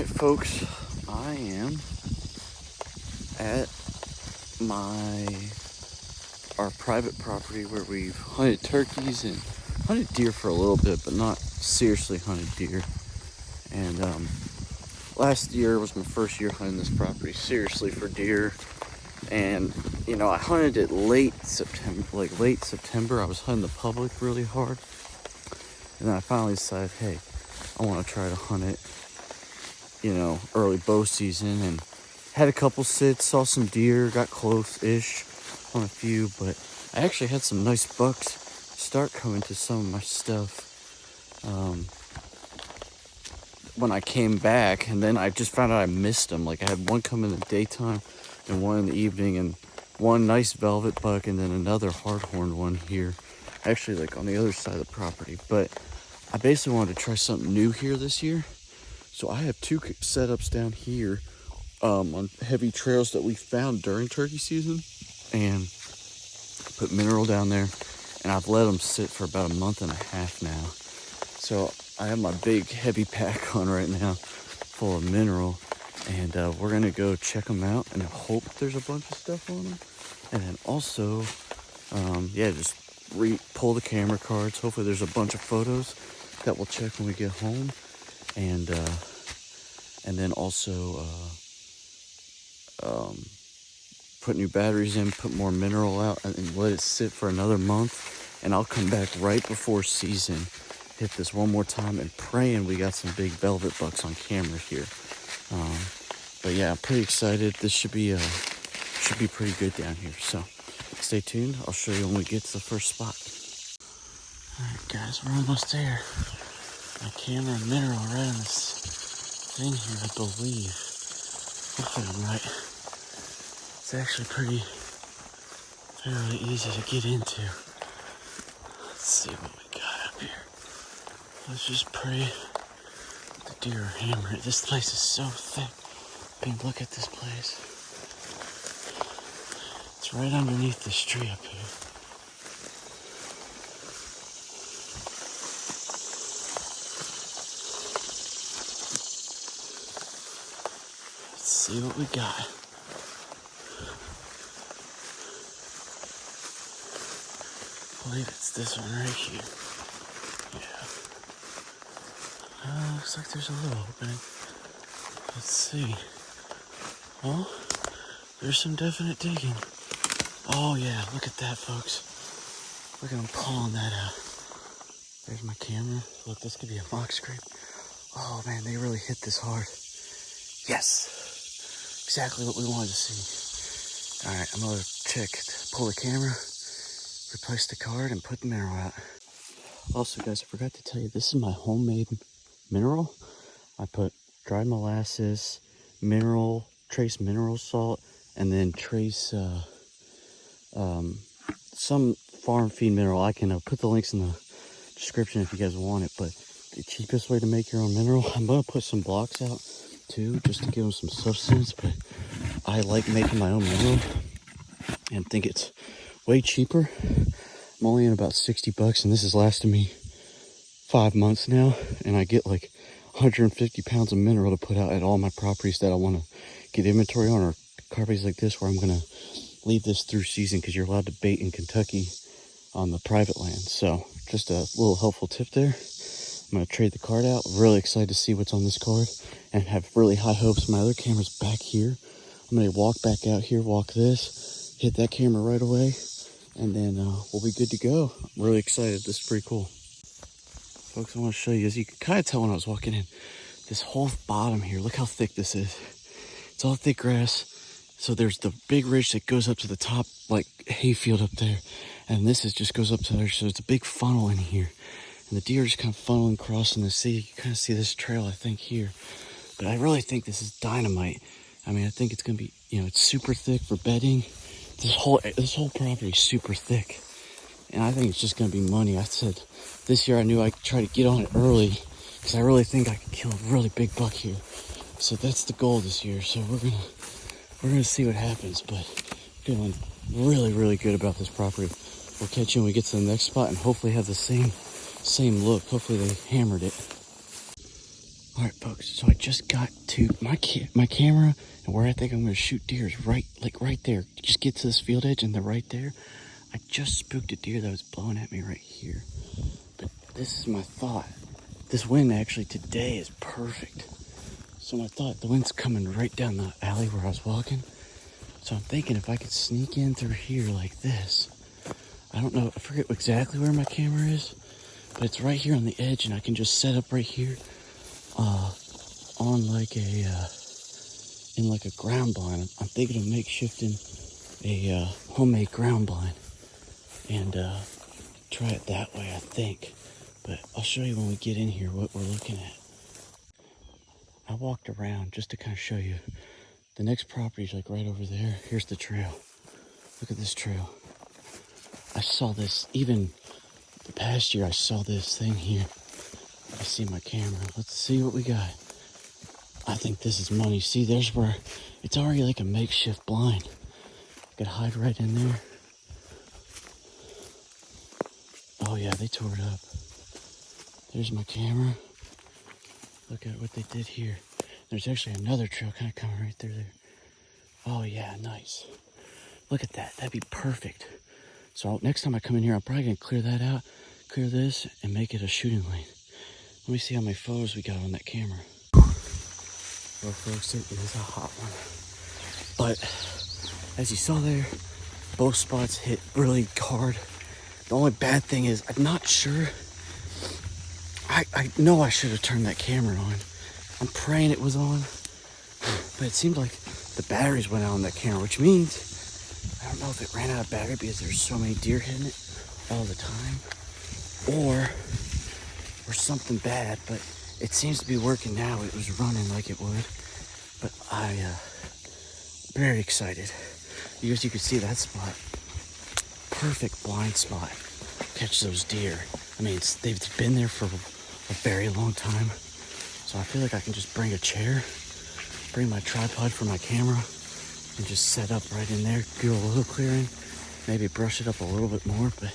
folks, I am at our private property where we've hunted turkeys and hunted deer for a little bit, but not seriously hunted deer. And last year was my first year hunting this property seriously for deer. And I hunted it late September. I was hunting the public really hard, and then I finally decided, hey, I want to try to hunt it early bow season, and had a couple sits, saw some deer, got close-ish on a few, but I actually had some nice bucks start coming to some of my stuff when I came back, and then I just found out I missed them. Like, I had one come in the daytime and one in the evening, and one nice velvet buck, and then another hard-horned one here, actually like on the other side of the property. But I basically wanted to try something new here this year. So I have two setups down here on heavy trails that we found during turkey season, and put mineral down there, and I've let them sit for about a month and a half now. So I have my big heavy pack on right now full of mineral, and we're gonna go check them out and hope there's a bunch of stuff on them. And then also, just pull the camera cards. Hopefully there's a bunch of photos that we'll check when we get home. And then also put new batteries in, put more mineral out, and let it sit for another month. And I'll come back right before season, hit this one more time, and praying we got some big velvet bucks on camera here. But yeah, I'm pretty excited. This should be pretty good down here. So stay tuned. I'll show you when we get to the first spot. All right, guys, we're almost there. My camera and mineral right on this thing here, I believe. Hopefully I'm right. It's actually fairly easy to get into. Let's see what we got up here. Let's just pray the deer are hammer it. This place is so thick. I mean, look at this place. It's right underneath this tree up here. See what we got. I believe it's this one right here. Yeah. Looks like there's a little opening. Let's see. Oh, there's some definite digging. Oh yeah, look at that, folks. Look at them pulling that out. There's my camera. Look, this could be a mock scrape. Oh man, they really hit this hard. Yes. Exactly what we wanted to see. All right, I'm gonna check, pull the camera, replace the card, and put the mineral out. Also, guys, I forgot to tell you, this is my homemade mineral. I put dried molasses, trace mineral salt, and then trace some farm feed mineral. I can put the links in the description if you guys want it, but the cheapest way to make your own mineral, I'm gonna put some blocks out too, just to give them some substance, but I like making my own mineral and think it's way cheaper. I'm only in about 60 bucks, and this has lasted me 5 months now, and I get like 150 pounds of mineral to put out at all my properties that I want to get inventory on, or properties like this where I'm going to leave this through season, because you're allowed to bait in Kentucky on the private land. So just a little helpful tip there. I'm going to trade the card out. Really excited to see what's on this card, and have really high hopes. My other camera's back here. I'm going to walk back out here, walk this, hit that camera right away, and then we'll be good to go. I'm really excited. This is pretty cool. Folks, I want to show you, as you can kind of tell when I was walking in, this whole bottom here, look how thick this is. It's all thick grass. So there's the big ridge that goes up to the top, like hayfield up there, and this just goes up to there. So it's a big funnel in here. And the deer are just kind of funneling across in the sea. You kind of see this trail, I think, here. But I really think this is dynamite. I mean, I think it's going to be, it's super thick for bedding. This whole property is super thick. And I think it's just going to be money. I said this year I knew I'd try to get on it early, because I really think I could kill a really big buck here. So that's the goal this year. So we're gonna see what happens. But feeling really, really good about this property. We'll catch you when we get to the next spot, and hopefully have the same look. Hopefully they hammered it. All right, folks. So I just got to my camera, and where I think I'm going to shoot deer is right there. Just get to this field edge, and they're right there. I just spooked a deer that was blowing at me right here. But this is my thought. This wind actually today is perfect. So my thought, the wind's coming right down the alley where I was walking. So I'm thinking if I could sneak in through here like this. I don't know, I forget exactly where my camera is, but it's right here on the edge, and I can just set up right here on like in like a ground blind. I'm thinking of makeshifting a homemade ground blind and try it that way, I think. But I'll show you when we get in here what we're looking at. I walked around just to kind of show you. The next property is like right over there. Here's the trail. Look at this trail. I saw this, even the past year, I saw this thing here. I see my camera. Let's see what we got. I think this is money. See, there's where it's already like a makeshift blind. I could hide right in there. Oh yeah, they tore it up. There's my camera. Look at what they did here. There's actually another trail kind of coming right through there. Oh yeah, nice. Look at that. That'd be perfect. So next time I come in here, I'm probably gonna clear that out, clear this, and make it a shooting lane. Let me see how many photos we got on that camera. Well, folks, it is a hot one. But as you saw there, both spots hit really hard. The only bad thing is I'm not sure. I know I should have turned that camera on. I'm praying it was on, but it seemed like the batteries went out on that camera, which means I don't know if it ran out of battery because there's so many deer hitting it all the time, or something bad. But it seems to be working now. It was running like it would, but very excited because you can see that spot, perfect blind spot. Catch those deer. I mean, they've been there for a very long time. So I feel like I can just bring a chair, bring my tripod for my camera, and just set up right in there, do a little clearing, maybe brush it up a little bit more. But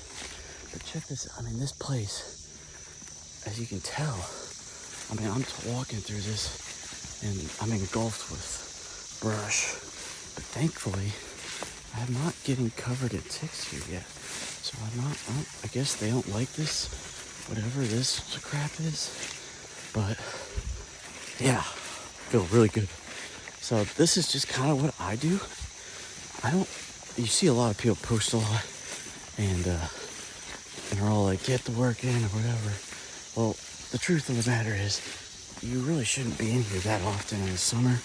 check this out. I mean, this place, as you can tell, I mean, I'm walking through this, and I'm engulfed with brush. But thankfully, I'm not getting covered in ticks here yet. So I guess they don't like this, whatever this crap is. But yeah, feel really good. So this is just kind of what I do. You see a lot of people post a lot and they're all like, get the work in or whatever. Well, the truth of the matter is you really shouldn't be in here that often in the summer.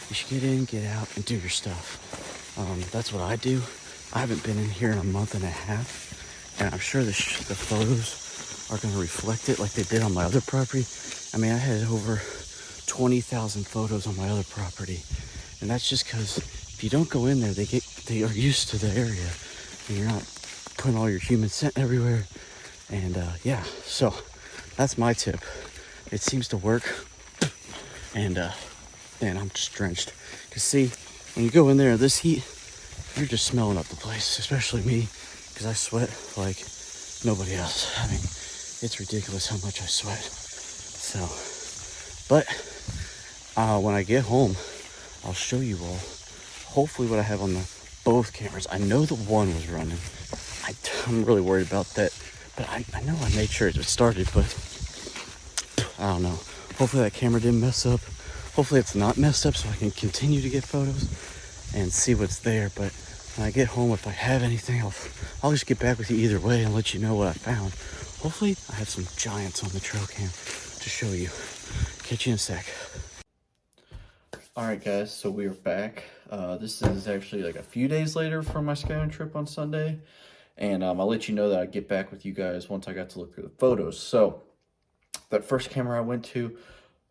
You should get in, get out, and do your stuff. That's what I do. I haven't been in here in a month and a half, and I'm sure the photos are going to reflect it like they did on my other property. I mean, I had over 20,000 photos on my other property, and that's just because if you don't go in there, they are used to the area, and you're not putting all your human scent everywhere. And yeah, so that's my tip. It seems to work, and man, I'm just drenched. Cause see, when you go in there in this heat, you're just smelling up the place, especially me, because I sweat like nobody else. I mean, it's ridiculous how much I sweat. So, but when I get home, I'll show you all hopefully what I have on both cameras. I know the one was running. I'm really worried about that, but I know I made sure it started, but I don't know. Hopefully that camera didn't mess up. Hopefully it's not messed up so I can continue to get photos and see what's there. But when I get home, if I have anything, I'll just get back with you either way and let you know what I found. Hopefully I have some giants on the trail cam to show you. Catch you in a sec. Alright guys, so we are back. This is actually like a few days later from my scouting trip on Sunday. And I'll let you know that I get back with you guys once I got to look through the photos. So, that first camera I went to,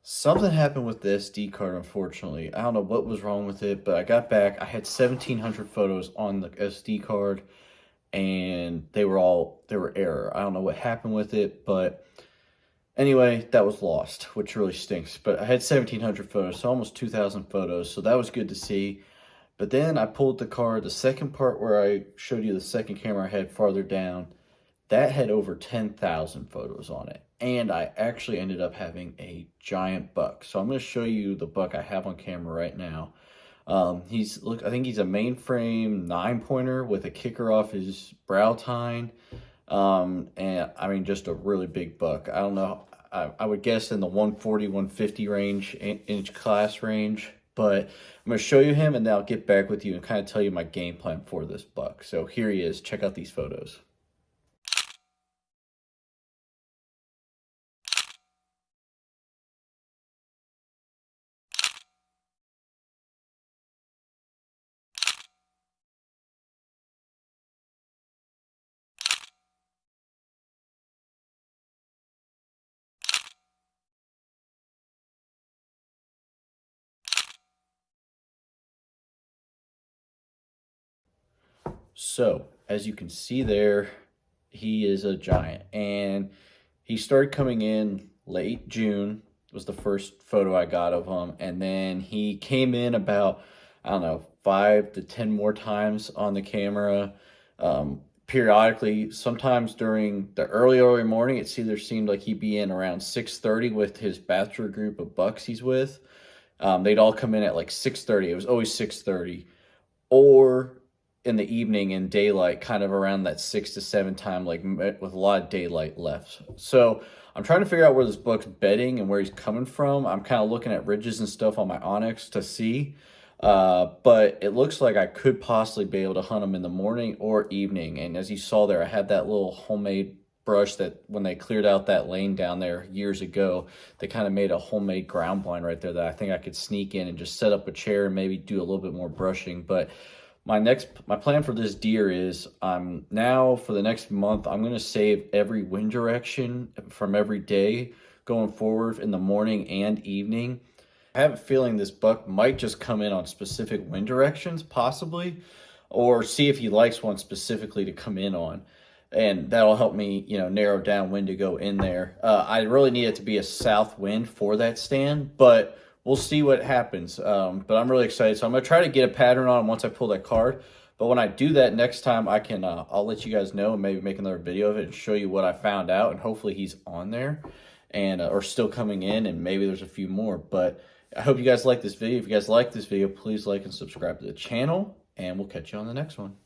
something happened with the SD card, unfortunately. I don't know what was wrong with it, but I got back. I had 1,700 photos on the SD card, and they were error. I don't know what happened with it, but anyway, that was lost, which really stinks. But I had 1,700 photos, so almost 2,000 photos, so that was good to see. But then I pulled the card, the second part where I showed you the second camera I had farther down, that had over 10,000 photos on it. and I actually ended up having a giant buck. So I'm going to show you the buck I have on camera right now. I think he's a mainframe 9-pointer with a kicker off his brow tine. And I mean, just a really big buck. I don't know. I would guess in the 140, 150 range, inch class range. But I'm going to show you him, and then I'll get back with you and kind of tell you my game plan for this buck. So here he is. Check out these photos. So, as you can see there, he is a giant. And he started coming in late June, was the first photo I got of him. And then he came in about, I don't know, 5 to 10 more times on the camera. Periodically, sometimes during the early morning, it either seemed like he'd be in around 6:30 with his bachelor group of bucks he's with. They'd all come in at like 6:30. It was always 6:30. Or in the evening in daylight, kind of around that 6 to 7 time, like with a lot of daylight left. So I'm trying to figure out where this buck's bedding and where he's coming from. I'm kind of looking at ridges and stuff on my Onyx to see. But it looks like I could possibly be able to hunt him in the morning or evening. And as you saw there, I had that little homemade brush that when they cleared out that lane down there years ago, they kind of made a homemade ground blind right there that I think I could sneak in and just set up a chair and maybe do a little bit more brushing. But my plan for this deer is now for the next month, I'm going to save every wind direction from every day going forward in the morning and evening. I have a feeling this buck might just come in on specific wind directions, possibly, or see if he likes one specifically to come in on. And that'll help me, narrow down when to go in there. I really need it to be a south wind for that stand, but we'll see what happens. But I'm really excited. So I'm going to try to get a pattern on him once I pull that card. But when I do that next time, I'll let you guys know and maybe make another video of it and show you what I found out. And hopefully he's on there and or still coming in, and maybe there's a few more. But I hope you guys like this video. If you guys like this video, please like and subscribe to the channel, and we'll catch you on the next one.